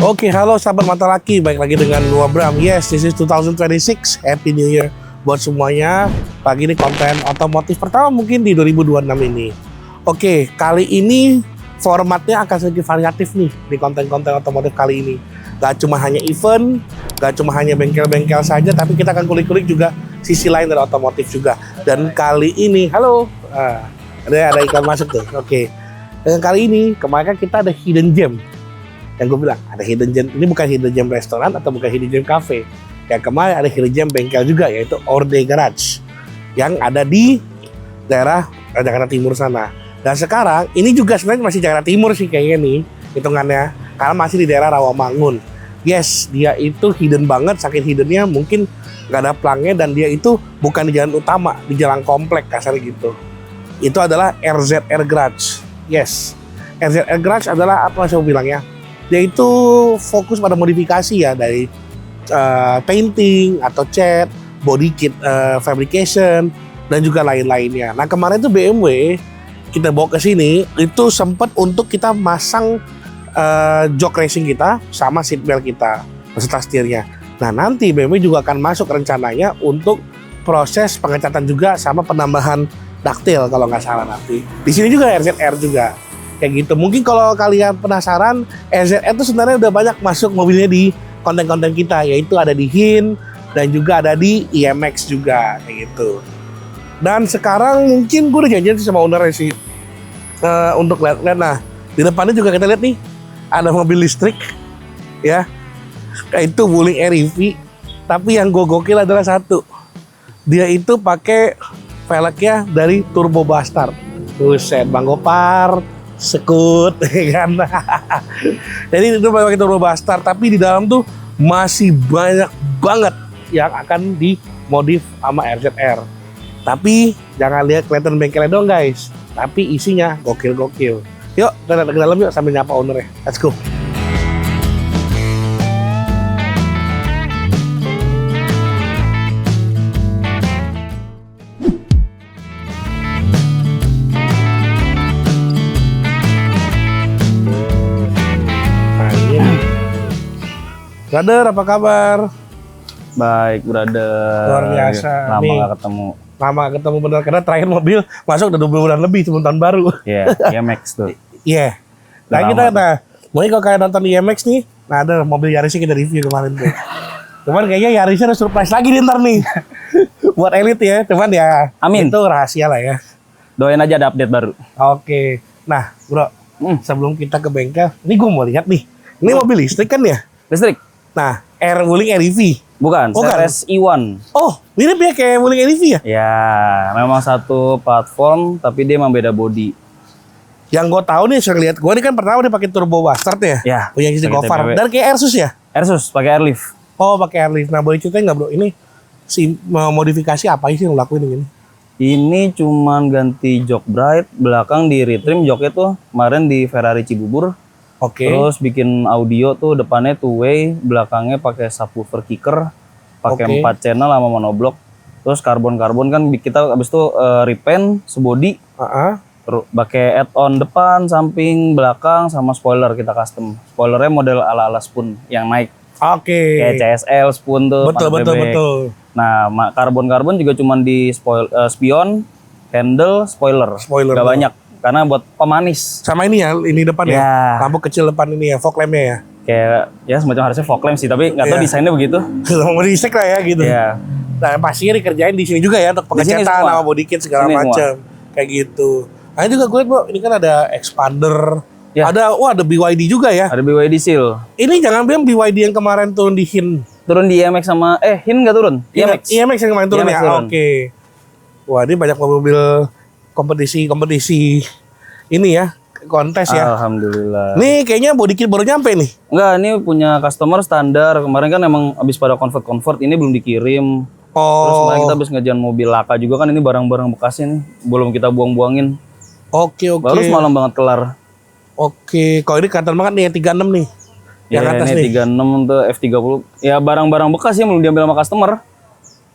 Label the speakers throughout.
Speaker 1: Oke, halo sahabat mata laki, baik lagi dengan gua Bram. Yes, this is 2026. Happy New Year buat semuanya. Pagi ini konten otomotif pertama mungkin di 2026 ini. Oke, kali ini formatnya akan sedikit variatif nih di konten-konten otomotif kali ini. Gak cuma hanya event, gak cuma hanya bengkel-bengkel saja, tapi kita akan kulik-kulik juga sisi lain dari otomotif juga. Dan kali ini, halo, ada iklan masuk tuh. Oke, dan kali ini kemarin kan kita ada hidden gem. Yang gue bilang ada hidden gem, ini bukan hidden gem restoran atau bukan hidden gem cafe. Yang kemarin ada hidden gem bengkel juga, yaitu Orde Garage yang ada di daerah Jakarta Timur sana. Dan sekarang ini juga sebenarnya masih Jakarta Timur sih kayaknya nih hitungannya, karena masih di daerah Rawamangun. Yes, dia itu hidden banget, saking hiddennya mungkin nggak ada pelangnya, dan dia itu bukan di jalan utama, di jalan komplek kasar gitu. Itu adalah RZR Garage. Yes, RZR Garage adalah apa saya bilang ya? Dia itu fokus pada modifikasi ya, dari painting atau cat, body kit fabrication, dan juga lain-lainnya. Nah kemarin tuh BMW kita bawa ke sini itu sempat untuk kita masang jok racing kita sama seatbelt kita beserta setirnya. Nah nanti BMW juga akan masuk rencananya untuk proses pengecatan juga sama penambahan daktil kalau nggak salah nanti. Di sini juga RZR juga. Kayak gitu. Mungkin kalau kalian penasaran, RZR itu sebenarnya udah banyak masuk mobilnya di konten-konten kita, yaitu ada di HIN dan juga ada di IMX juga kayak gitu. Dan sekarang mungkin gue udah janjian sama ownernya sih untuk lihat-lihat. Nah di depannya juga kita lihat nih ada mobil listrik ya, itu Wuling REV. Tapi yang gue gokil adalah satu, dia itu pakai velgnya dari Turbo Bastard. Buset, Bang Gopar sekut kan. Jadi itu pakai Turbo Bastard, tapi di dalam tuh masih banyak banget yang akan dimodif sama RZR. Tapi jangan lihat kelihatan bengkelnya dong guys, tapi isinya gokil-gokil. Yuk kita ke dalam yuk sambil nyapa ownernya. Let's go. Brother, apa kabar?
Speaker 2: Baik, brother.
Speaker 1: Luar biasa.
Speaker 2: Lama
Speaker 1: nih,
Speaker 2: gak ketemu.
Speaker 1: Lama gak ketemu bener, karena terakhir mobil masuk udah 2 bulan lebih sebelum tahun baru.
Speaker 2: Iya, IMX tuh.
Speaker 1: Iya. Nah kita, mungkin kalau kalian nonton IMX nih, nah ada mobil Yarisnya kita review kemarin tuh. Cuman kayaknya Yarisnya harus surprise lagi nih ntar nih. Buat elit ya, cuman ya
Speaker 2: Amin.
Speaker 1: itu rahasia lah ya.
Speaker 2: Doain aja ada update baru.
Speaker 1: Oke. Nah bro, sebelum kita ke bengkel, ini gue mau lihat nih. Ini mobil listrik kan ya?
Speaker 2: Listrik?
Speaker 1: Nah, Wuling REV.
Speaker 2: Bukan, CRS E1.
Speaker 1: Oh, mirip ya kayak Wuling REV ya?
Speaker 2: Ya, memang satu platform, tapi dia emang beda body.
Speaker 1: Yang gue tahu nih, saya lihat gue ini kan pertama dia pakai Turbo Bastard ya?
Speaker 2: Ya.
Speaker 1: Punya isi
Speaker 2: pakai
Speaker 1: Gofar.
Speaker 2: TPW.
Speaker 1: Dan kayak Airsus ya?
Speaker 2: Airsus, pakai airlift.
Speaker 1: Oh, pakai airlift. Nah, boleh ceritain nggak bro? Ini si modifikasi apa sih yang lo lakuin ini?
Speaker 2: Ini cuman ganti jok bright, belakang di retrim joknya tuh kemarin di Ferrari Cibubur.
Speaker 1: Oke.
Speaker 2: Terus bikin audio tuh depannya two way, belakangnya pakai subwoofer kicker, pakai 4 channel sama monoblock. Terus karbon kan kita abis itu repaint sebody, pakai add-on depan, samping, belakang sama spoiler kita custom. Spoilernya model ala-ala Spoon yang naik.
Speaker 1: Oke.
Speaker 2: Kayak CSL Spoon tuh.
Speaker 1: Betul.
Speaker 2: Nah, karbon juga cuman di spion, handle, spoiler. Gak banyak. Karena buat pemanis.
Speaker 1: Sama ini ya, ini depan ya. Lampu kecil depan ini ya, fog lampnya ya.
Speaker 2: Kayak ya semacam harusnya fog lamp sih, tapi nggak tahu desainnya begitu.
Speaker 1: Mau di-sek lah ya gitu.
Speaker 2: Iya.
Speaker 1: Nah pastinya dikerjain di sini juga ya untuk pengecatan sama body kit segala macam. Kayak gitu. Nah juga gue liat bro, ini kan ada expander. Ya. Ada BYD juga ya.
Speaker 2: Ada BYD Seal.
Speaker 1: Ini jangan bilang BYD yang kemarin turun di HIN.
Speaker 2: Turun di IMX sama HIN nggak turun?
Speaker 1: IMX yang kemarin turun ya. Oke. Wah ini banyak mobil kompetisi ini ya, kontes ya.
Speaker 2: Alhamdulillah.
Speaker 1: Nih kayaknya body kit baru nyampe nih.
Speaker 2: Enggak, ini punya customer standar. Kemarin kan emang habis pada convert, ini belum dikirim. Terus kemarin kita habis ngejalan mobil laka juga kan, ini barang-barang bekasnya nih, belum kita buang-buangin.
Speaker 1: Oke.
Speaker 2: Baru semalam banget kelar.
Speaker 1: Oke, kalau ini kelihatan banget nih 36 nih. Yang atas
Speaker 2: ini
Speaker 1: nih.
Speaker 2: 36 tuh F30. Ya barang-barang bekas ya belum diambil sama customer.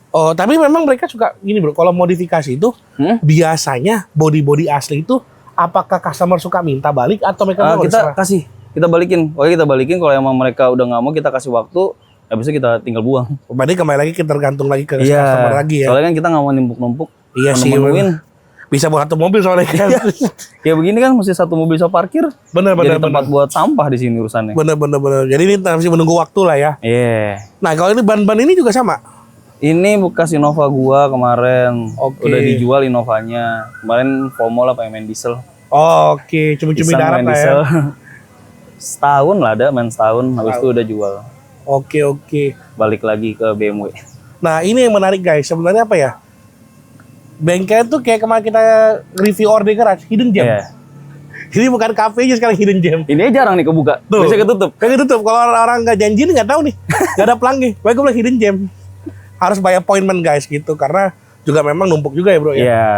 Speaker 1: Oh, tapi memang mereka suka gini bro, kalau modifikasi itu biasanya body asli itu apakah customer suka minta balik atau mereka
Speaker 2: kita kita balikin. Oke, kita balikin. Kalau emang mereka udah nggak mau, kita kasih waktu. Habis itu kita tinggal buang.
Speaker 1: Berarti kembali lagi kita tergantung lagi ke customer lagi ya.
Speaker 2: Soalnya kan kita nggak mau numpuk-numpuk.
Speaker 1: Iya sih. Bisa buat satu mobil soalnya kan.
Speaker 2: Kayak begini kan mesti satu mobil bisa parkir.
Speaker 1: Bener.
Speaker 2: Jadi tempat buat sampah di sini urusannya.
Speaker 1: Bener. Jadi ini masih menunggu waktu lah ya.
Speaker 2: Iya.
Speaker 1: Nah kalau ini ban-ban ini juga sama?
Speaker 2: Ini bekas Innova gua kemarin. Udah dijual Innovanya. Kemarin FOMO lah pengen main diesel.
Speaker 1: Oke, cumi-cumi darat lah ya.
Speaker 2: Setahun lah ada, main setahun. Habis itu udah jual.
Speaker 1: Oke.
Speaker 2: Balik lagi ke BMW.
Speaker 1: Nah ini yang menarik guys. Sebenarnya apa ya? Bengkel tuh kayak kemarin kita review Orde Garage, Hidden Gem.
Speaker 2: Iya.
Speaker 1: Ini bukan cafe aja sekarang, Hidden Gem.
Speaker 2: Ini jarang nih kebuka.
Speaker 1: Tuh.
Speaker 2: Biasanya ketutup.
Speaker 1: Kayak ketutup. Kalau orang nggak janji nih nggak tahu nih. Nggak ada pelanggan. Gue bilang Hidden Gem. Harus bayar appointment guys gitu. Karena juga memang numpuk juga ya bro ya.
Speaker 2: Iya.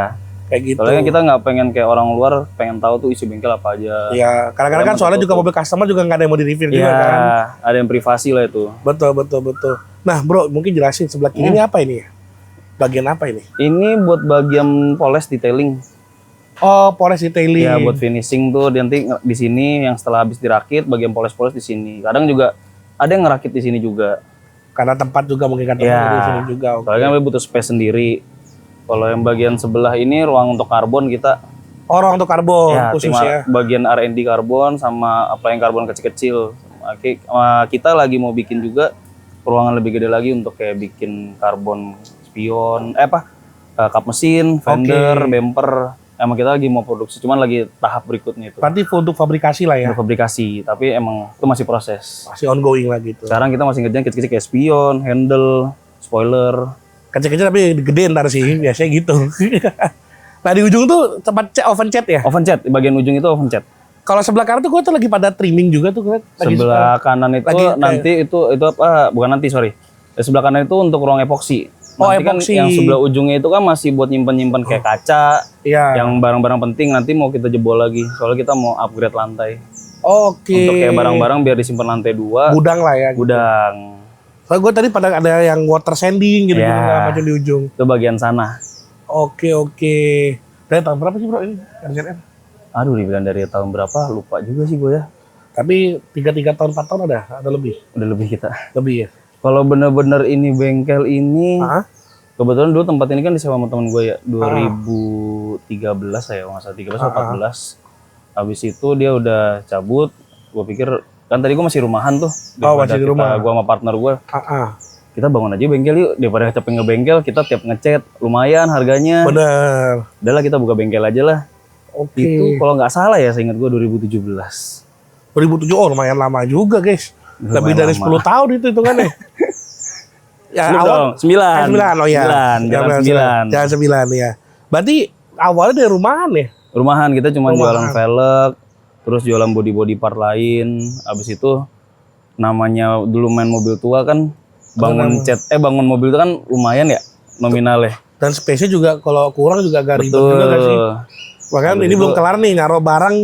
Speaker 1: Kayak gitu.
Speaker 2: Soalnya kita nggak pengen kayak orang luar pengen tahu tuh isi bengkel apa aja.
Speaker 1: Iya. Kadang-kadang kan soalnya juga mobil customer juga nggak ada yang mau di-review juga kan.
Speaker 2: Iya. Ada yang privasi lah itu.
Speaker 1: Betul. Nah bro, mungkin jelasin sebelah kiri ini apa ini ya? Bagian apa ini? Ini
Speaker 2: buat bagian poles detailing.
Speaker 1: Oh, poles detailing.
Speaker 2: Ya, buat finishing tuh nanti di sini yang setelah habis dirakit bagian poles-poles di sini. Kadang juga ada yang ngerakit di sini juga.
Speaker 1: Karena tempat juga mungkin kan di sini juga.
Speaker 2: Soalnya kan butuh space sendiri. Kalau yang bagian sebelah ini ruang untuk karbon kita.
Speaker 1: Oh, ruang untuk karbon
Speaker 2: ya,
Speaker 1: khusus ya.
Speaker 2: Bagian R&D karbon sama apa yang karbon kecil-kecil. Kita lagi mau bikin juga ruangan lebih gede lagi untuk kayak bikin karbon spion, kap mesin, fender, bumper. Emang kita lagi mau produksi, cuman lagi tahap berikutnya itu.
Speaker 1: Berarti untuk fabrikasi lah ya?
Speaker 2: Untuk fabrikasi, tapi emang itu masih proses.
Speaker 1: Masih ongoing lah gitu.
Speaker 2: Sekarang kita masih ngerjain kecil-kecil kayak spion, handle, spoiler.
Speaker 1: Kecil-kecil tapi gede ntar sih, biasanya gitu. Nah di ujung tuh tempat oven cat ya?
Speaker 2: Oven cat, di bagian ujung itu oven cat.
Speaker 1: Kalau sebelah kanan tuh gue tuh lagi pada trimming juga tuh.
Speaker 2: Sebelah kanan itu nanti itu apa? Bukan nanti, sorry. Sebelah kanan itu untuk ruang epoksi. Nanti epoksi. Kan yang sebelah ujungnya itu kan masih buat nyimpen-nyimpen kayak kaca, yang barang-barang penting nanti mau kita jebol lagi. Soalnya kita mau upgrade lantai. Untuk kayak barang-barang biar disimpan lantai 2.
Speaker 1: Gudang lah ya. Gitu.
Speaker 2: Gudang.
Speaker 1: Soalnya gue tadi pada ada yang water sanding gitu, macam di ujung.
Speaker 2: Itu bagian sana.
Speaker 1: Oke. Dari tahun berapa sih bro ini RZR?
Speaker 2: Aduh, dibilang dari tahun berapa lupa juga sih gue ya.
Speaker 1: Tapi 3 tahun 4 tahun ada lebih.
Speaker 2: Udah lebih kita.
Speaker 1: Lebih ya.
Speaker 2: Kalau bener-bener ini bengkel ini, kebetulan dulu tempat ini kan disewa sama temen gue ya, 2013 ya, nggak salah 13 atau 14. Habis itu dia udah cabut, gue pikir, kan tadi gue masih rumahan tuh.
Speaker 1: Masih di rumah?
Speaker 2: Gue sama partner gue. Kita bangun aja bengkel yuk, daripada capek ngebengkel, kita tiap ngecat, lumayan harganya.
Speaker 1: Bener.
Speaker 2: Udahlah kita buka bengkel aja lah. Itu kalau nggak salah ya, saya ingat gue 2017.
Speaker 1: 2007, lumayan lama juga guys. Lebih dari 10 tahun itu hitungannya. Ya, awal 9. Oh ya. Jalan 9 ya. Berarti awalnya dari rumahan ya?
Speaker 2: Rumahan, kita cuma jualan velg, terus jualan body part lain. Abis itu namanya dulu main mobil tua kan, bangun mobil itu kan lumayan ya nominalnya. Dan
Speaker 1: space-nya juga kalau kurang juga agak ribet juga gak sih? Bahkan ini belum kelar nih, naruh barang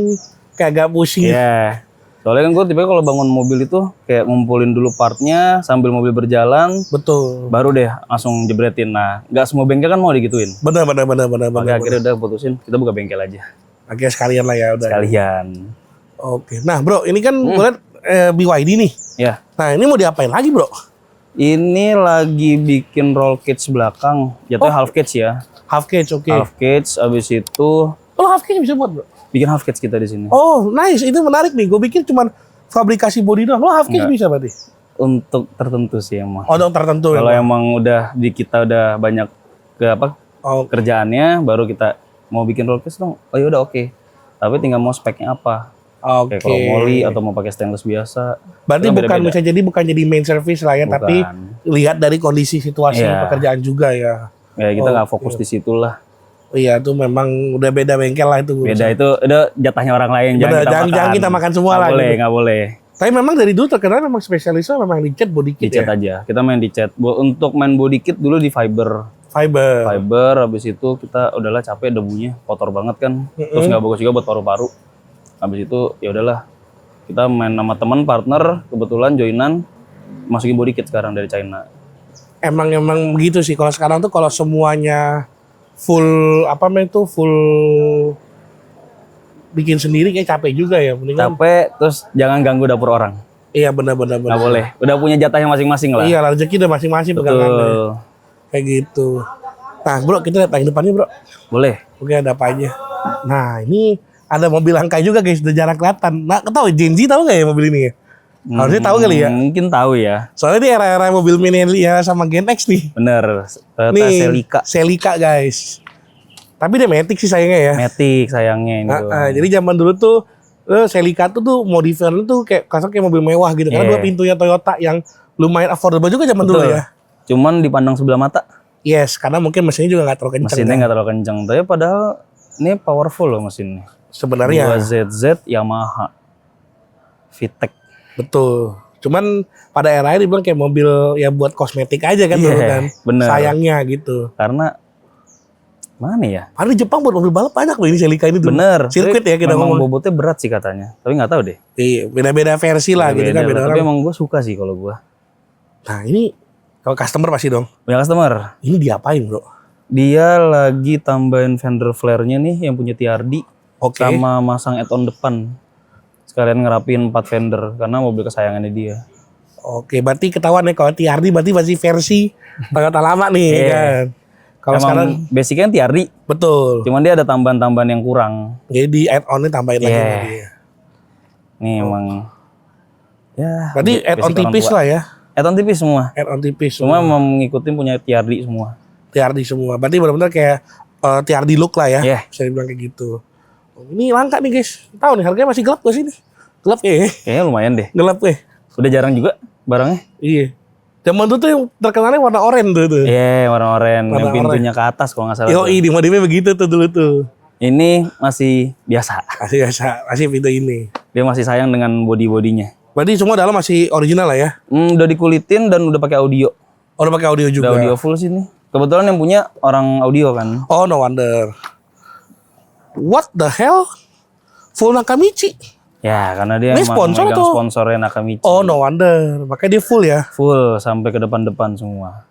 Speaker 1: kayak agak pusing.
Speaker 2: Iya. Soalnya kan gue tipe kalau bangun mobil itu kayak ngumpulin dulu partnya sambil mobil berjalan.
Speaker 1: Betul.
Speaker 2: Baru deh langsung jebretin. Nah, nggak semua bengkel kan mau digituin.
Speaker 1: Benar.
Speaker 2: Akhirnya udah putusin, kita buka bengkel aja.
Speaker 1: Akhirnya sekalian lah ya udah.
Speaker 2: Sekalian.
Speaker 1: Oke. Nah bro, ini kan gue liat BYD nih.
Speaker 2: Ya.
Speaker 1: Nah ini mau diapain lagi bro?
Speaker 2: Ini lagi bikin roll cage belakang. Jatuhnya half cage ya.
Speaker 1: Half cage, oke.
Speaker 2: Half cage, abis itu.
Speaker 1: Half cage bisa buat bro?
Speaker 2: Bikin half cage kita di sini.
Speaker 1: Oh, nice. Itu menarik nih. Gue pikir cuma fabrikasi body doang. Half cage bisa berarti?
Speaker 2: Untuk tertentu sih emang.
Speaker 1: Untuk tertentu.
Speaker 2: Kalau emang udah di kita udah banyak kerjaannya, baru kita mau bikin roll cage dong. Oh yaudah oke. Tapi tinggal mau speknya apa. Kayak kalau molly atau mau pakai stainless biasa.
Speaker 1: Berarti bukan jadi main service lah ya, tapi lihat dari kondisi situasi pekerjaan juga ya.
Speaker 2: Ya kita nggak fokus di situ lah.
Speaker 1: Iya, itu memang udah beda bengkel lah itu.
Speaker 2: Beda itu udah jatahnya orang lain.
Speaker 1: Jangan kita makan semua lah.
Speaker 2: Nggak boleh.
Speaker 1: Tapi memang dari dulu terkenal memang spesialisnya memang di cat body kit.
Speaker 2: Di cat aja. Kita main di cat. Untuk main body kit dulu di fiber. Habis itu kita udahlah capek debunya, kotor banget kan. Terus nggak bagus juga buat paru-paru. Habis itu ya udahlah. Kita main sama teman partner, kebetulan joinan masukin body kit sekarang dari China. Emang
Speaker 1: begitu sih. Kalau sekarang tuh kalau semuanya full bikin sendiri kayak capek juga ya. Mendingan
Speaker 2: Capek, terus jangan ganggu dapur orang.
Speaker 1: iya benar-benar.
Speaker 2: Nggak boleh. Udah punya jatahnya masing-masing lah.
Speaker 1: Iya, rezeki udah masing-masing pegangannya. Kayak gitu. Nah, bro, kita lihat yang depannya, bro.
Speaker 2: Boleh.
Speaker 1: Oke, ada apa aja? Nah, ini ada mobil angka juga, guys. Udah jarang kelihatan. Nah, tahu Gen Z tahu nggak ya mobil ini ya? Harusnya tahu kali ya.
Speaker 2: Mungkin tahu ya.
Speaker 1: Soalnya ini era-era mobil milenial sama Gen X nih.
Speaker 2: Bener.
Speaker 1: Nih,
Speaker 2: Celica.
Speaker 1: Celica, guys. Tapi dia Matic sih sayangnya ya.
Speaker 2: Matic sayangnya ini.
Speaker 1: Jadi zaman dulu tuh Celica tuh modifiannya tuh kayak kasar kayak mobil mewah gitu. Karena dua pintunya Toyota yang lumayan affordable juga zaman dulu ya.
Speaker 2: Cuman dipandang sebelah mata.
Speaker 1: Yes, karena mungkin mesinnya juga nggak terlalu kencang.
Speaker 2: Mesinnya nggak terlalu kencang. Tapi padahal ini powerful loh mesinnya.
Speaker 1: Sebenarnya.
Speaker 2: 2ZZ Yamaha VTEC.
Speaker 1: Betul. Cuman pada era ini dibilang kayak mobil ya buat kosmetik aja kan dulu kan.
Speaker 2: Bener.
Speaker 1: Sayangnya gitu.
Speaker 2: Karena mana ya?
Speaker 1: Padahal di Jepang buat mobil balap banyak loh ini Celica ini tuh.
Speaker 2: Bener.
Speaker 1: Sirkuit ya kita
Speaker 2: memang
Speaker 1: ngomong.
Speaker 2: bobotnya berat sih katanya. Tapi nggak tahu deh.
Speaker 1: Iya, beda-beda versi lah gitu kan. Beda
Speaker 2: Tapi
Speaker 1: orang.
Speaker 2: emang gue suka sih kalau gue.
Speaker 1: Nah ini kalau customer pasti dong.
Speaker 2: Punya customer.
Speaker 1: Ini diapain bro?
Speaker 2: Dia lagi tambahin fender flare-nya nih yang punya TRD.
Speaker 1: Oke.
Speaker 2: Sama masang add-on depan. Sekalian ngerapiin 4 fender karena mobil kesayangannya dia.
Speaker 1: Oke, berarti ketahuan ya kalau TRD berarti masih versi Toyota lama nih kan. Kalau sekarang
Speaker 2: basicnya TRD.
Speaker 1: betul.
Speaker 2: Cuman dia ada tambahan-tambahan yang kurang.
Speaker 1: Jadi di add-on-nya tambahin lagi sama dia.
Speaker 2: Nih emang ya.
Speaker 1: Berarti add-on tipis lah ya.
Speaker 2: Add-on tipis semua.
Speaker 1: Add-on tipis.
Speaker 2: Cuma mengikuti punya TRD semua.
Speaker 1: TRD semua. Berarti benar-benar kayak TRD look lah ya.
Speaker 2: Iya.
Speaker 1: Bisa dibilang kayak gitu. Ini langka nih guys. Tahu nih harganya masih gelap gak sih nih? Gelap ya.
Speaker 2: Kayaknya lumayan deh.
Speaker 1: Gelap ya.
Speaker 2: Udah jarang juga barangnya.
Speaker 1: Iya. Zaman itu tuh yang terkenalnya warna oranye tuh.
Speaker 2: Iya, warna oranye yang pintunya ke atas kalau nggak salah.
Speaker 1: Yo, di modifnya begitu tuh dulu tuh.
Speaker 2: Ini masih biasa.
Speaker 1: Masih biasa, masih pintu ini.
Speaker 2: Dia masih sayang dengan body-bodinya.
Speaker 1: Berarti semua dalam masih original lah ya?
Speaker 2: Udah dikulitin dan udah pakai audio.
Speaker 1: Oh, udah pakai audio juga.
Speaker 2: Udah audio full sih nih. Kebetulan yang punya orang audio kan.
Speaker 1: Oh, no wonder. What the hell? Full Nakamichi.
Speaker 2: Ya, karena dia
Speaker 1: Ini
Speaker 2: emang
Speaker 1: sponsor
Speaker 2: megang
Speaker 1: atau?
Speaker 2: sponsornya Nakamichi.
Speaker 1: Oh, no wonder. Makanya dia full ya?
Speaker 2: Full sampai ke depan-depan semua.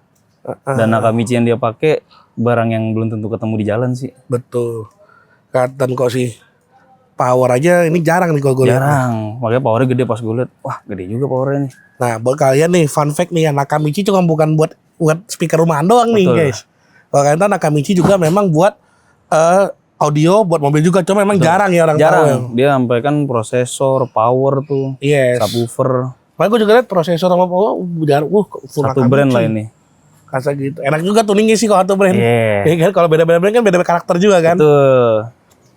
Speaker 2: Dan Nakamichi yang dia pakai barang yang belum tentu ketemu di jalan sih.
Speaker 1: Betul. Kelihatan kok sih. Power aja ini jarang nih kalau gue lihat.
Speaker 2: Jarang. Makanya powernya gede pas gue lihat. Wah, gede juga powernya nih.
Speaker 1: Nah, buat kalian nih, fun fact nih ya, Nakamichi cuma bukan buat speaker rumahan doang nih,
Speaker 2: Betul.
Speaker 1: guys. Kalau kalian tahu Nakamichi juga memang buat audio, buat mobil juga. Cuma memang jarang ya orang tahu.
Speaker 2: Jarang. Dia sampai kan prosesor, power tuh,
Speaker 1: Yes.
Speaker 2: subwoofer.
Speaker 1: Makanya gue juga lihat prosesor sama power, jarang. Full
Speaker 2: Satu
Speaker 1: Nakamichi.
Speaker 2: brand lah ini.
Speaker 1: Kasa gitu. Enak juga tuningnya sih kalau satu brand.
Speaker 2: Iya.
Speaker 1: Ya kan, kalau beda-beda brand kan beda karakter juga kan.
Speaker 2: Betul.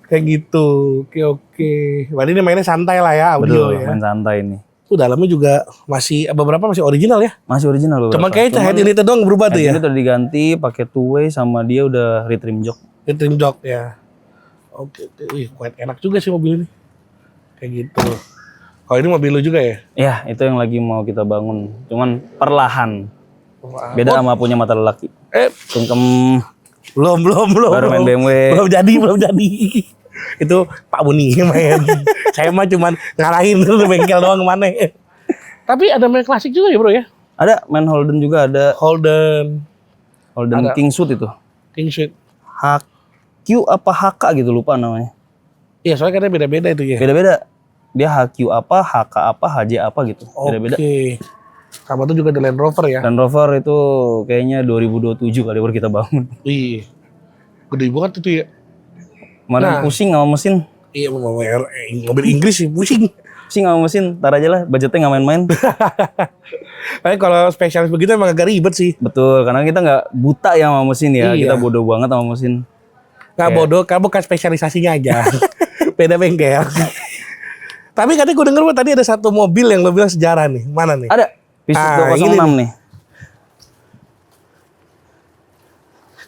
Speaker 1: Kayak gitu. Oke. Berarti ini mainnya santai lah ya, audio
Speaker 2: Betul,
Speaker 1: ya.
Speaker 2: main santai nih.
Speaker 1: Dalamnya juga masih beberapa masih original ya.
Speaker 2: Masih original beberapa.
Speaker 1: Cuma kayaknya head unitnya doang berubah tuh ya.
Speaker 2: Ini udah diganti pakai two way sama dia udah retrim jok.
Speaker 1: Trim jok ya. Oke. Wih, quite enak juga sih mobil ini. Kayak gitu. Oh, ini mobil lu juga ya?
Speaker 2: Ya, itu yang lagi mau kita bangun. Cuman perlahan. Beda sama punya mata lelaki. Sungkem
Speaker 1: Belum.
Speaker 2: baru main BMW.
Speaker 1: Belum jadi. Itu Pak Buni main. Saya mah cuman ngarahin tuh bengkel doang kemana. Tapi ada main klasik juga ya bro ya?
Speaker 2: Ada main Holden juga ada.
Speaker 1: Holden ada.
Speaker 2: Kingswood itu.
Speaker 1: Kingswood.
Speaker 2: HQ apa HK gitu lupa namanya.
Speaker 1: Iya soalnya katanya beda-beda itu ya.
Speaker 2: Beda-beda. Dia HQ apa, HK apa, HJ apa gitu. Beda-beda.
Speaker 1: Oke. Sama tuh juga ada Land Rover ya?
Speaker 2: Land Rover itu kayaknya 2027 kali baru kita bangun.
Speaker 1: Iya. Gede banget itu ya.
Speaker 2: Kemarin pusing sama mesin.
Speaker 1: Iya mobil Inggris sih pusing.
Speaker 2: Pusing sama mesin, ntar aja lah budgetnya nggak main-main.
Speaker 1: Tapi kalau spesialis begitu emang agak ribet sih.
Speaker 2: Betul, karena kita nggak buta ya sama mesin ya.
Speaker 1: Iya.
Speaker 2: Kita bodoh banget sama mesin.
Speaker 1: Nggak bodoh, kamu bukan spesialisasinya aja. Beda bengkel. Tapi katanya gue denger tadi ada satu mobil yang lo bilang sejarah nih. Mana nih?
Speaker 2: Ada, Pisus 206 nih.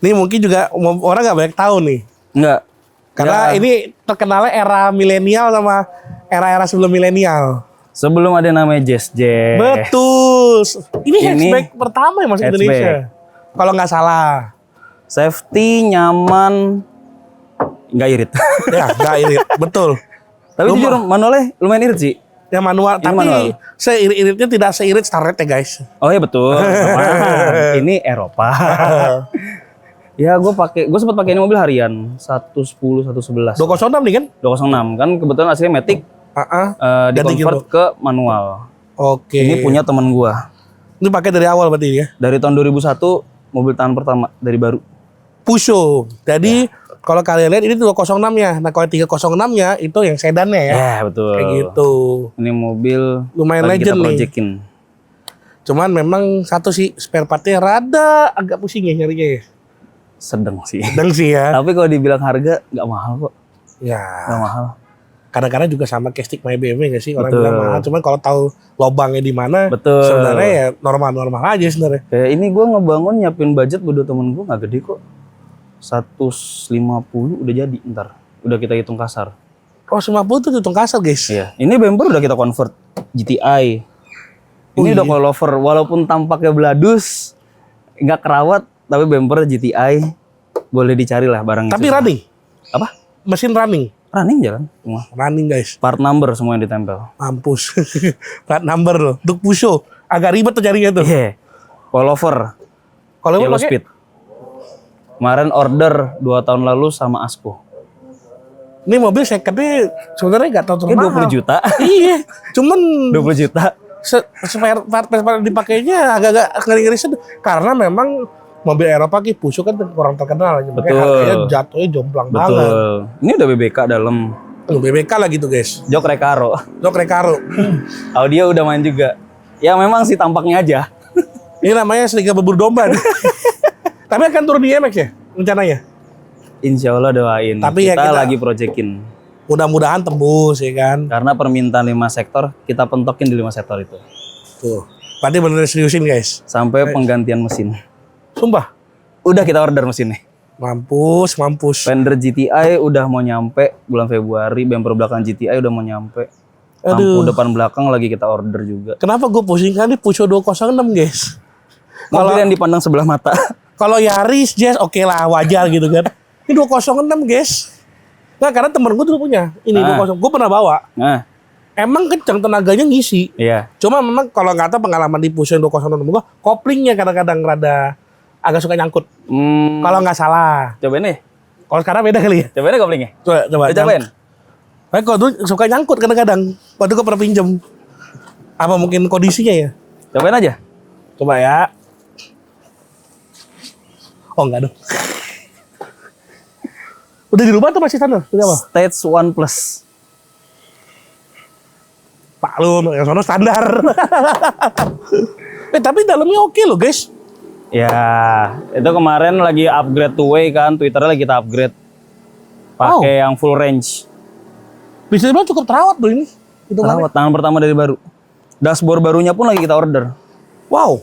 Speaker 1: Ini mungkin juga orang nggak banyak tahu nih.
Speaker 2: Enggak.
Speaker 1: Karena ini terkenalnya era milenial sama era-era sebelum milenial.
Speaker 2: Sebelum ada namanya Jazz.
Speaker 1: Betul. Ini hatchback pertama yang masuk Indonesia. Kalau nggak salah.
Speaker 2: Safety, nyaman, nggak irit.
Speaker 1: Ya, nggak irit. Betul.
Speaker 2: Tapi jujur manualnya lumayan irit sih.
Speaker 1: Yang manual,
Speaker 2: ini
Speaker 1: tapi
Speaker 2: manual.
Speaker 1: seirit-iritnya tidak seirit Starlet ya guys.
Speaker 2: Oh iya betul. Ini Eropa. Ya gue sempat pakai ini mobil harian 110 111.
Speaker 1: 206 nih kan?
Speaker 2: 206 kan kebetulan aslinya Matic. Di-convert ke manual.
Speaker 1: Oke.
Speaker 2: Ini punya teman gua.
Speaker 1: Ini pakai dari awal berarti ya?
Speaker 2: Dari tahun 2001 mobil tahanan pertama dari baru.
Speaker 1: Peugeot. Jadi kalau kalian lihat ini 206 ya. Nah kalau 306 nya itu yang sedannya ya.
Speaker 2: Ya betul.
Speaker 1: Kayak gitu.
Speaker 2: Ini mobil
Speaker 1: lumayan
Speaker 2: lagi
Speaker 1: legend
Speaker 2: kita
Speaker 1: nih.
Speaker 2: proyekin.
Speaker 1: Cuman memang satu sih spare partnya rada agak pusing ya nyarinya ya.
Speaker 2: Sedang sih.
Speaker 1: Sedang sih ya.
Speaker 2: Tapi kalau dibilang harga nggak mahal kok.
Speaker 1: Ya.
Speaker 2: Nggak mahal.
Speaker 1: Kadang-kadang juga sama kayak stick my BMW nggak sih orang
Speaker 2: Betul.
Speaker 1: bilang mahal. Cuman kalau tahu lobangnya di mana,
Speaker 2: Betul.
Speaker 1: sebenarnya ya normal-normal aja sebenarnya.
Speaker 2: Kayak ini gue ngebangun nyiapin budget buat temen gue nggak gede kok. 150 udah jadi ntar. Udah kita hitung kasar.
Speaker 1: Oh 50 tuh hitung kasar guys.
Speaker 2: Iya. Ini bumper udah kita convert GTI. Ini udah coilover walaupun tampaknya beladus, nggak kerawat, tapi bumper GTI boleh dicari lah barang.
Speaker 1: Tapi
Speaker 2: itu.
Speaker 1: running.
Speaker 2: Apa?
Speaker 1: Mesin running.
Speaker 2: Running jalan semua.
Speaker 1: Running guys.
Speaker 2: Part number semua yang ditempel.
Speaker 1: Mampus. Plat number loh. Untuk Peugeot. Agak ribet tuh carinya tuh.
Speaker 2: Iya. Coilover.
Speaker 1: Kalau
Speaker 2: Yellow
Speaker 1: pakai
Speaker 2: speed. Kemarin order 2 tahun lalu sama Asko.
Speaker 1: ini mobil secondnya sebenarnya nggak tahu
Speaker 2: Ini
Speaker 1: mahal.
Speaker 2: 20 juta.
Speaker 1: Iya. Cuman
Speaker 2: 20 juta.
Speaker 1: spare part dipakainya agak-agak ngeri-ngeri sedih. Karena memang mobil Eropa ki Peugeot kan kurang terkenal. Makanya
Speaker 2: Betul.
Speaker 1: harganya jatuhnya jomplang banget.
Speaker 2: Betul. Ini udah BBK dalam.
Speaker 1: BBK lah gitu guys.
Speaker 2: Jok Recaro.
Speaker 1: Jok Recaro.
Speaker 2: Audio udah main juga. Ya memang sih tampaknya aja.
Speaker 1: Ini namanya serigala berburu domba. Tapi akan turun di IMX ya rencananya.
Speaker 2: Insya Allah doain.
Speaker 1: Tapi ya
Speaker 2: kita
Speaker 1: kita-
Speaker 2: lagi proyekin.
Speaker 1: Mudah-mudahan tembus ya kan.
Speaker 2: Karena permintaan 5 sektor, kita pentokin di 5 sektor itu.
Speaker 1: Tuh. Berarti bener seriusin guys.
Speaker 2: Sampai penggantian mesin.
Speaker 1: Sumpah.
Speaker 2: Udah kita order mesinnya.
Speaker 1: Mampus.
Speaker 2: Fender GTI udah mau nyampe bulan Februari. Bumper belakang GTI udah mau nyampe. Lampu
Speaker 1: Aduh.
Speaker 2: depan belakang lagi kita order juga.
Speaker 1: Kenapa gue pusing kan? Ini Peugeot 206 guys.
Speaker 2: Mobil yang dipandang sebelah mata.
Speaker 1: Kalau Yaris, Jazz oke lah, wajar gitu kan. Ini 206 guys. Nah karena temen gue dulu punya. Ini 206, gue pernah bawa.
Speaker 2: Nah,
Speaker 1: Emang kencang tenaganya ngisi.
Speaker 2: iya.
Speaker 1: Cuma memang kalau nggak tahu pengalaman di Peugeot 206 gue, koplingnya kadang-kadang rada agak suka nyangkut. Kalau nggak salah.
Speaker 2: Cobain nih.
Speaker 1: Kalau sekarang beda kali ya.
Speaker 2: Cobain nih koplingnya.
Speaker 1: Coba.
Speaker 2: Cobain.
Speaker 1: Tapi kalau dulu suka nyangkut kadang-kadang. Waktu gue pernah pinjem. Apa mungkin kondisinya ya?
Speaker 2: Cobain aja.
Speaker 1: Coba ya. Oh enggak dong. Udah dirubah tuh masih standar? Udah apa?
Speaker 2: Stage 1 Plus.
Speaker 1: Pak lu yang sono standar. Tapi dalamnya oke loh guys.
Speaker 2: Ya, itu kemarin lagi upgrade two-way kan, Twitternya lagi kita upgrade. Pakai yang full range.
Speaker 1: Bisa dibilang cukup terawat tuh ini. Itu
Speaker 2: Terawat, tangan pertama dari baru. Dashboard barunya pun lagi kita order.
Speaker 1: Wow.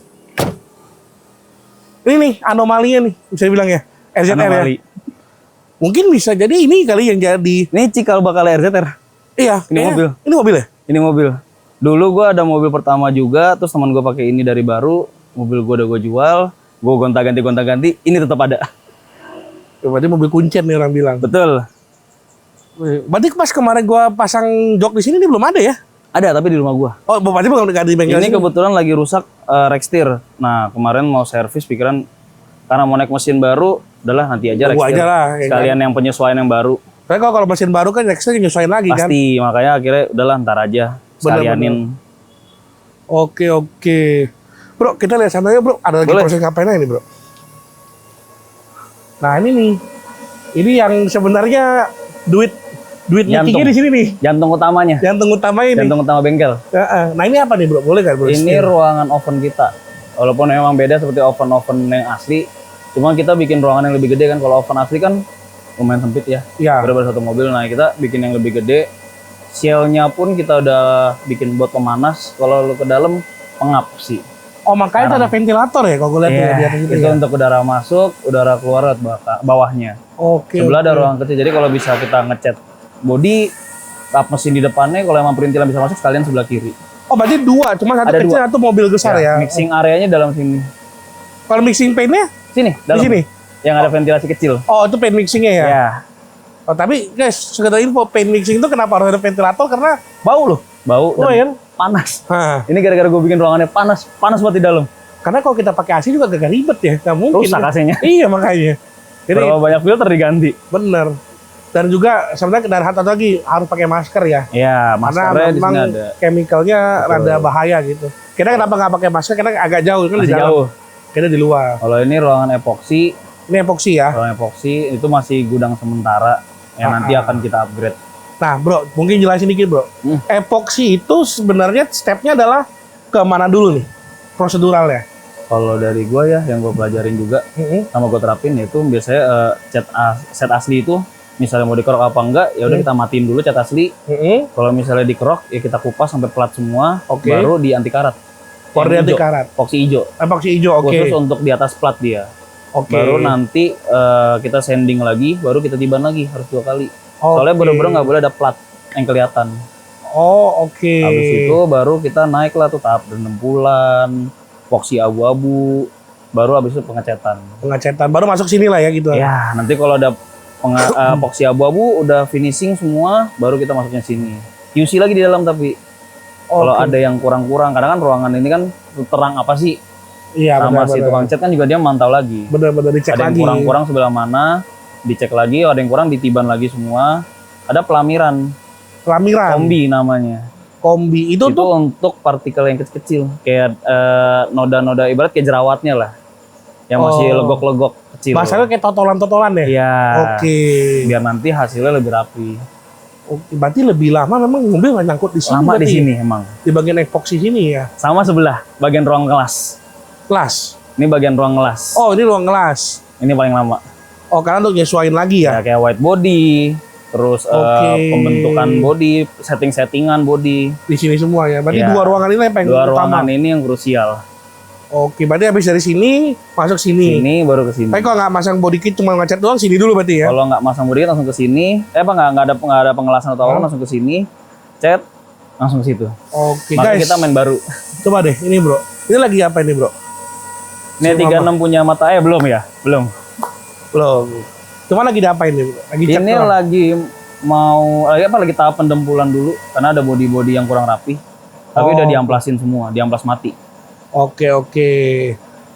Speaker 1: Ini nih anomalinya nih bisa dibilang ya. RZR
Speaker 2: Anomali.
Speaker 1: ya. Mungkin bisa jadi ini kali yang jadi.
Speaker 2: Ini cikal bakal RZR.
Speaker 1: Iya.
Speaker 2: Ini
Speaker 1: kayaknya-
Speaker 2: mobil.
Speaker 1: Ini mobil ya?
Speaker 2: Ini mobil. Dulu gua ada mobil pertama juga, terus teman gua pakai ini dari baru. Mobil gua udah gua jual, gua gonta-ganti. Ini tetap ada.
Speaker 1: Berarti mobil kuncen nih orang bilang.
Speaker 2: Betul.
Speaker 1: Berarti pas kemarin gua pasang jok di sini ini belum ada ya?
Speaker 2: Ada tapi di rumah gua.
Speaker 1: Oh, berarti belum ada di bengkel
Speaker 2: Ini
Speaker 1: sini.
Speaker 2: kebetulan lagi rusak rack steer. Nah, kemarin mau servis pikiran karena mau naik mesin baru, udahlah nanti aja rack
Speaker 1: Tunggu
Speaker 2: steer.
Speaker 1: aja lah, ya
Speaker 2: Sekalian yang penyesuaian yang baru.
Speaker 1: Tapi kalau mesin baru kan nextnya nyesuaiin lagi kan?
Speaker 2: Pasti, makanya akhirnya udahlah ntar aja sekalianin.
Speaker 1: Oke. Bro, kita lihat sana ya bro. Ada lagi
Speaker 2: Boleh.
Speaker 1: proses ngapain ini bro? Nah ini nih. Ini yang sebenarnya duit
Speaker 2: Jantung.
Speaker 1: meetingnya di sini nih.
Speaker 2: Jantung utamanya,
Speaker 1: Jantung utama ini.
Speaker 2: jantung utama bengkel.
Speaker 1: Nah ini apa nih bro? Boleh nggak bro?
Speaker 2: Ini ruangan oven kita. Walaupun memang beda seperti oven-oven yang asli, cuma kita bikin ruangan yang lebih gede kan. Kalau oven asli kan lumayan sempit ya.
Speaker 1: Iya.
Speaker 2: Bener-bener satu mobil. Nah kita bikin yang lebih gede. Shell-nya pun kita udah bikin buat pemanas. Kalau lu ke dalam pengap sih.
Speaker 1: Oh makanya itu ada ventilator ya kalau gue lihat
Speaker 2: Iya,
Speaker 1: di atas itu
Speaker 2: itu
Speaker 1: ya.
Speaker 2: untuk udara masuk, udara keluar lewat bawahnya.
Speaker 1: Oke.
Speaker 2: Sebelah ada ruang kecil. Jadi kalau bisa kita ngecat body, kap mesin di depannya, kalau emang perintilan bisa masuk sekalian sebelah kiri.
Speaker 1: Oh berarti dua, cuma satu
Speaker 2: Ada
Speaker 1: kecil,
Speaker 2: dua.
Speaker 1: satu mobil besar ya.
Speaker 2: Mixing areanya dalam sini.
Speaker 1: Kalau mixing paint-nya
Speaker 2: Sini, dalam.
Speaker 1: sini?
Speaker 2: Yang ada ventilasi kecil.
Speaker 1: Oh itu paint mixingnya ya.
Speaker 2: Ya,
Speaker 1: Oh tapi guys, sekedar info paint mixing itu kenapa harus ada ventilator karena bau loh.
Speaker 2: bau
Speaker 1: Oh
Speaker 2: dan
Speaker 1: ya.
Speaker 2: panas.
Speaker 1: Hah.
Speaker 2: Ini gara-gara gue bikin ruangannya panas banget di dalam.
Speaker 1: Karena kalau kita pakai AC juga agak ribet ya, nggak mungkin.
Speaker 2: Rusak AC-nya.
Speaker 1: Iya makanya. Jadi,
Speaker 2: berapa banyak filter diganti.
Speaker 1: Bener. Dan juga sebenarnya dari satu lagi harus pakai masker ya.
Speaker 2: Iya, maskernya di
Speaker 1: memang
Speaker 2: sini ada.
Speaker 1: chemicalnya rada bahaya gitu. Kita kenapa nggak pakai masker? Karena agak jauh kan di
Speaker 2: Masih
Speaker 1: dalam.
Speaker 2: jauh.
Speaker 1: Kita di luar.
Speaker 2: Kalau ini ruangan epoksi,
Speaker 1: Ini epoksi ya.
Speaker 2: ruangan epoksi itu masih gudang sementara yang nanti akan kita upgrade.
Speaker 1: Nah, bro, mungkin jelasin dikit, bro. Epoksi itu sebenarnya stepnya adalah ke mana dulu nih proseduralnya?
Speaker 2: Kalau dari gua ya, yang gua pelajarin juga sama gua terapin itu biasanya set asli itu misalnya mau dikerok apa enggak, ya udah kita matiin dulu cat asli. Kalau misalnya dikerok ya kita kupas sampai plat semua, baru di anti karat.
Speaker 1: Baru di anti karat.
Speaker 2: Epoksi hijau.
Speaker 1: Epoksi hijau, oke.
Speaker 2: Khusus untuk di atas plat dia. Baru nanti kita sanding lagi, baru kita tiban lagi harus 2 kali. Soalnya bener-bener nggak boleh ada plat yang kelihatan.
Speaker 1: Oh, oke.
Speaker 2: Habis itu baru kita naik lah tuh tahap penempulan, epoksi abu-abu, baru habis itu pengecetan.
Speaker 1: Pengecetan baru masuk sini lah ya gitu.
Speaker 2: Ya, nanti kalau ada epoksi abu-abu udah finishing semua, baru kita masuknya sini. QC lagi di dalam tapi kalau ada yang kurang-kurang, kadang kan ruangan ini kan terang apa sih?
Speaker 1: Iya,
Speaker 2: sama si tukang cat kan juga dia mantau lagi.
Speaker 1: Bener-bener dicek lagi.
Speaker 2: Ada yang kurang-kurang sebelah mana, dicek lagi, ada yang kurang ditiban lagi semua. Ada pelamiran.
Speaker 1: Pelamiran.
Speaker 2: Kombi namanya.
Speaker 1: Kombi itu tuh
Speaker 2: untuk partikel yang kecil-kecil, kayak noda-noda ibarat kayak jerawatnya lah. Yang masih legok-legok kecil.
Speaker 1: Bahasanya kayak totolan-totolan ya?
Speaker 2: Iya.
Speaker 1: Oke.
Speaker 2: Biar nanti hasilnya lebih rapi.
Speaker 1: Oke, berarti lebih lama memang mobil nggak nyangkut di sini.
Speaker 2: Lama di sini emang.
Speaker 1: Di bagian epoksi sini ya?
Speaker 2: Sama sebelah, bagian ruang kelas.
Speaker 1: Kelas?
Speaker 2: Ini bagian ruang kelas.
Speaker 1: Oh, ini ruang kelas.
Speaker 2: Ini paling lama.
Speaker 1: Oh, karena untuk nyesuaiin lagi ya?
Speaker 2: Ya kayak white body, terus pembentukan body, setting-settingan body.
Speaker 1: Di sini semua ya? Berarti dua ruangan ini yang paling
Speaker 2: utama? Dua
Speaker 1: utama?
Speaker 2: ruangan ini yang krusial.
Speaker 1: Oke, berarti habis dari sini, masuk sini?
Speaker 2: Sini, baru ke sini.
Speaker 1: Tapi kalau nggak masang body kit, cuma ngecat doang, sini dulu berarti ya?
Speaker 2: Kalau nggak masang body kit, langsung ke sini. Nggak ada pengelasan atau apa, langsung ke sini. Cat, langsung ke situ.
Speaker 1: Oke,
Speaker 2: makanya
Speaker 1: guys.
Speaker 2: kita main baru.
Speaker 1: Coba deh, ini bro. Ini lagi apa ini bro?
Speaker 2: Ini 36 punya mata belum ya? Belum.
Speaker 1: Cuma lagi diapain nih bro? Lagi cat
Speaker 2: ini doang. Lagi tahap pendempulan dulu karena ada body-body yang kurang rapi. Tapi udah diamplasin semua, diamplas mati.
Speaker 1: Oke.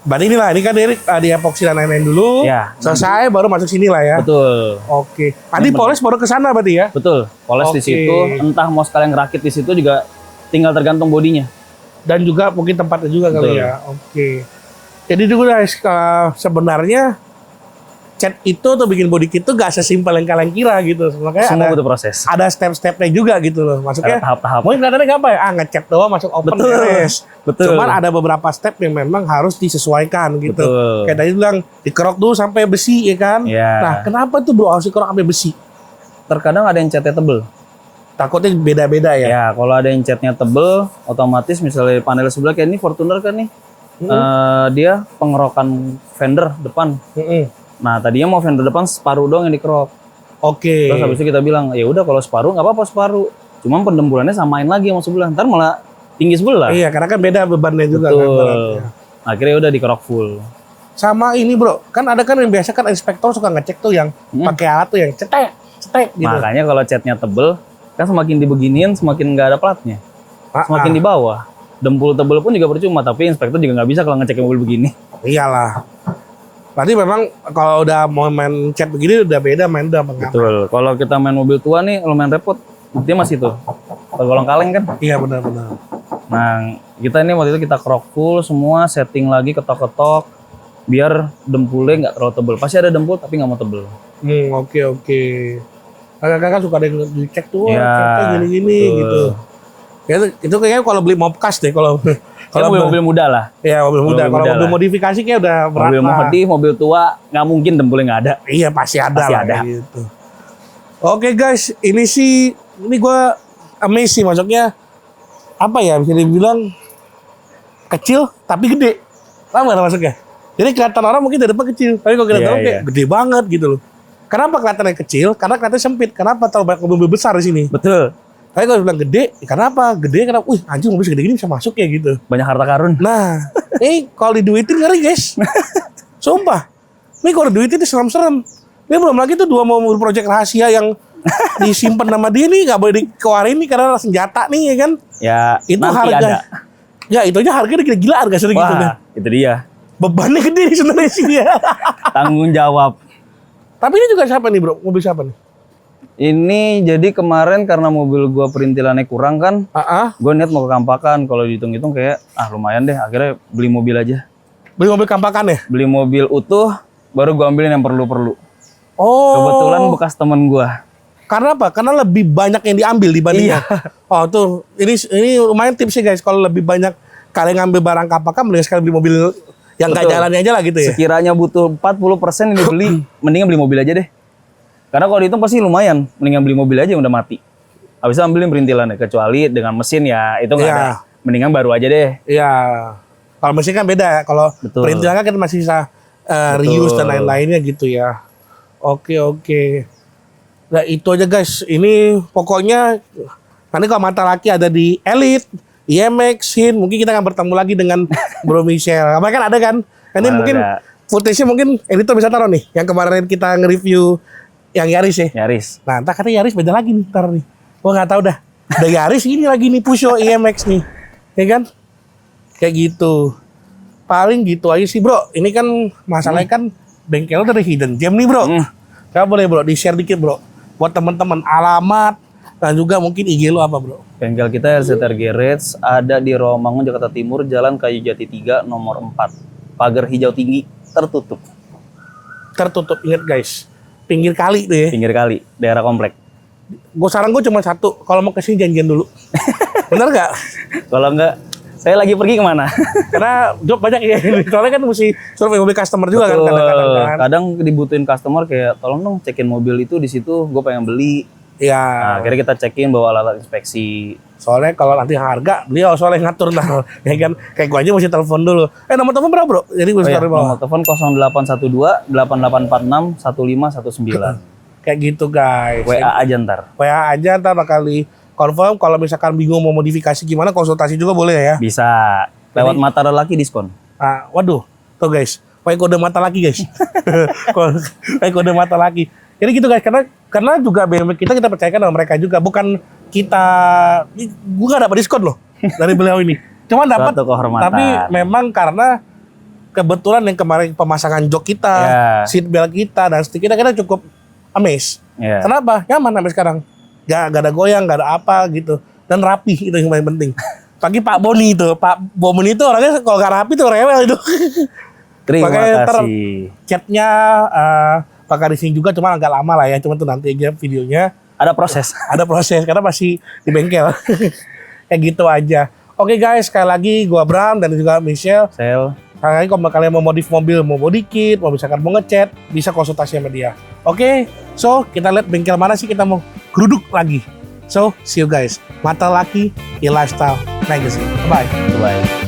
Speaker 1: Berarti inilah, ini kan di epoksi dan lain-lain dulu.
Speaker 2: Ya.
Speaker 1: Selesai baru masuk sini lah ya.
Speaker 2: Betul.
Speaker 1: Oke. Nanti poles baru ke sana berarti ya?
Speaker 2: Betul. Poles di situ, entah mau sekalian rakit di situ juga tinggal tergantung bodinya.
Speaker 1: Dan juga mungkin tempatnya juga kali ya. Oke. Jadi itu guys, sebenarnya cat itu atau bikin body kit itu gak sesimpel yang kalian kira gitu. Makanya
Speaker 2: semua butuh proses.
Speaker 1: Ada step-stepnya juga gitu loh. Maksudnya
Speaker 2: tahap-tahap.
Speaker 1: Mungkin kelihatannya gampang ya, ngecat doang masuk open beres.
Speaker 2: Betul.
Speaker 1: Cuman ada beberapa step yang memang harus disesuaikan gitu.
Speaker 2: Betul.
Speaker 1: Kayak tadi bilang dikerok dulu sampai besi ya kan.
Speaker 2: Ya.
Speaker 1: Nah, kenapa tuh bro harus dikerok sampai besi?
Speaker 2: Terkadang ada yang catnya tebel.
Speaker 1: Takutnya beda-beda ya.
Speaker 2: Ya, kalau ada yang catnya tebel, otomatis misalnya panel sebelah kayak ini Fortuner kan nih. Dia pengerokan fender depan. Nah, tadinya mau fender depan separuh doang yang dikerok.
Speaker 1: Oke.
Speaker 2: Terus habis itu kita bilang, ya udah kalau separuh nggak apa-apa separuh. Cuman pendempulannya samain lagi sama sebelah. Ntar malah tinggi sebelah.
Speaker 1: Iya, karena kan beda bebannya juga
Speaker 2: kan. Akhirnya udah dikerok full.
Speaker 1: Sama ini bro, kan ada kan yang biasa kan inspektor suka ngecek tuh yang pakai alat tuh yang cetek gitu.
Speaker 2: Makanya kalau catnya tebel, kan semakin dibeginiin semakin nggak ada platnya. Semakin di bawah. Dempul tebel pun juga percuma, tapi inspektor juga nggak bisa kalau ngecek mobil begini.
Speaker 1: Iyalah. Berarti memang kalau udah mau main cat begini udah beda main udah pengaman.
Speaker 2: Betul. Kalau kita main mobil tua nih lumayan repot. Buktinya masih tuh. Tergolong kaleng kan?
Speaker 1: Iya benar-benar.
Speaker 2: Nah, kita ini waktu itu kita kerok full semua, setting lagi ketok-ketok biar dempulnya nggak terlalu tebel. Pasti ada dempul tapi nggak mau tebel.
Speaker 1: Oke. Kadang-kadang kan suka ada yang dicek tuh,
Speaker 2: ya,
Speaker 1: gini-gini gitu. Ya, itu kayaknya kalau beli mobcast deh kalau
Speaker 2: mobil muda lah.
Speaker 1: Ya mobil muda. Kalau mobil modifikasi kayak udah berat.
Speaker 2: Mobil modif, mobil tua nggak mungkin dempulnya nggak ada.
Speaker 1: Iya pasti ada. Gitu. Oke guys, ini gue amazed sih, maksudnya apa ya, bisa dibilang kecil tapi gede. Paham nggak maksudnya? Jadi kelihatan orang mungkin dari depan kecil, tapi kalau kita tahu kayak gede banget gitu loh. Kenapa kelihatannya kecil? Karena kelihatannya sempit. Kenapa terlalu banyak mobil besar di sini?
Speaker 2: Betul.
Speaker 1: Tapi kalau bilang gede, kenapa? Gede karena, anjing mobil segede gini bisa masuk ya gitu.
Speaker 2: Banyak harta karun.
Speaker 1: Nah, kalau diduitin ngeri guys. Sumpah. Ini kalau diduitin itu serem-serem. Ini belum lagi tuh 2 mobil proyek rahasia yang disimpan nama dia nih, nggak boleh dikeluarin nih karena senjata nih ya kan.
Speaker 2: Ya,
Speaker 1: itu harga. Ada. Ya itu aja harganya gila-gila harga segitu kan.
Speaker 2: Itu dia.
Speaker 1: Bebannya gede sebenarnya sih ya.
Speaker 2: Tanggung jawab.
Speaker 1: Tapi ini juga siapa nih bro? Mobil siapa nih?
Speaker 2: Ini jadi kemarin karena mobil gua perintilannya kurang kan, gua niat mau ke Kampakan. Kalau dihitung-hitung kayak lumayan deh. Akhirnya beli mobil aja.
Speaker 1: Beli mobil Kampakan ya?
Speaker 2: Beli mobil utuh, baru gua ambilin yang perlu-perlu.
Speaker 1: Oh.
Speaker 2: Kebetulan bekas temen gua.
Speaker 1: Karena apa? Karena lebih banyak yang diambil dibandingnya. Oh tuh, ini lumayan tipsnya guys. Kalau lebih banyak kalian ngambil barang Kampakan, mending sekali beli mobil yang nggak jalannya aja lah gitu ya.
Speaker 2: Sekiranya butuh 40% yang dibeli, mendingan beli mobil aja deh. Karena kalau dihitung pasti lumayan, mendingan beli mobil aja yang udah mati. Habis itu ambilin perintilannya, kecuali dengan mesin ya itu nggak ada. Mendingan baru aja deh.
Speaker 1: Iya. Kalau mesin kan beda ya. Kalau perintilan kan kita masih bisa reuse dan lain-lainnya gitu ya. Oke. Nah itu aja guys. Ini pokoknya nanti kalau mata laki ada di Elite, IMX, Hin. Mungkin kita akan bertemu lagi dengan Bro Michel. Kemarin kan ada kan? Ini mungkin footage-nya mungkin editor bisa taruh nih. Yang kemarin kita nge-review yang Yaris ya.
Speaker 2: Yaris.
Speaker 1: Nah, entah katanya Yaris beda lagi nih ntar nih. Gua nggak tahu dah. Udah Yaris ini lagi nih Pusho IMX nih. Ya kan? Kayak gitu. Paling gitu aja sih, Bro. Ini kan masalahnya kan bengkel dari hidden gem nih, Bro. Coba boleh, Bro, di-share dikit, Bro. Buat teman-teman alamat dan juga mungkin IG lu apa, Bro?
Speaker 2: Bengkel kita RZR Garage ada di Rawamangun, Jakarta Timur, Jalan Kayu Jati 3, nomor 4. Pagar hijau tinggi, tertutup.
Speaker 1: Tertutup, ingat guys. Pinggir kali tuh ya.
Speaker 2: Pinggir kali, daerah komplek.
Speaker 1: Saran gue cuma satu, kalau mau kesini janjian dulu. Bener nggak?
Speaker 2: Kalau enggak, saya lagi pergi kemana?
Speaker 1: Karena job banyak ya. Soalnya kan mesti survei mobil customer juga. Betul. Kan kadang-kadang kan.
Speaker 2: Kadang dibutuhin customer kayak tolong dong cekin mobil itu di situ, gue pengen beli.
Speaker 1: Iya.
Speaker 2: Nah, akhirnya kita cekin bawa alat inspeksi.
Speaker 1: Soalnya kalau nanti harga, beliau soalnya ngatur ntar. Ya kan, kayak gue aja mesti telepon dulu. Nomor telepon berapa, Bro? Jadi gue
Speaker 2: nomor telepon 0812 8846 1519.
Speaker 1: Kayak gitu, guys.
Speaker 2: WA aja ntar.
Speaker 1: WA aja ntar bakal di confirm. Kalau misalkan bingung mau modifikasi gimana, konsultasi juga boleh ya.
Speaker 2: Bisa. Lewat Mata Lelaki diskon.
Speaker 1: Waduh, tuh guys. Pakai kode mata laki, guys. Pakai kode mata laki. Jadi gitu guys, karena juga BMW kita percayakan sama mereka juga, bukan kita, gue gak dapat diskon loh dari beliau ini, cuma dapat, tapi memang karena kebetulan yang kemarin pemasangan jok kita, seat belt kita dan stick kita cukup amazed. Kenapa? Nyaman sampai sekarang, gak ada goyang, gak ada apa gitu, dan rapi itu yang paling penting. Pagi Pak Boni itu orangnya kalau gak rapi tuh rewel itu.
Speaker 2: Terima kasih.
Speaker 1: Catnya pakai di sini juga, cuma agak lama lah ya. Cuma tuh nanti aja videonya.
Speaker 2: Ada proses.
Speaker 1: Ada proses karena masih di bengkel. Kayak gitu aja. Oke guys, sekali lagi gua Bram dan juga Michel. Sekali lagi kalau kalian mau modif mobil, mau body kit, mau misalkan mau ngecat, bisa konsultasi sama dia. Oke, so kita lihat bengkel mana sih kita mau geruduk lagi. So, see you guys. Mata Laki, Lifestyle Magazine. Bye.
Speaker 2: Bye.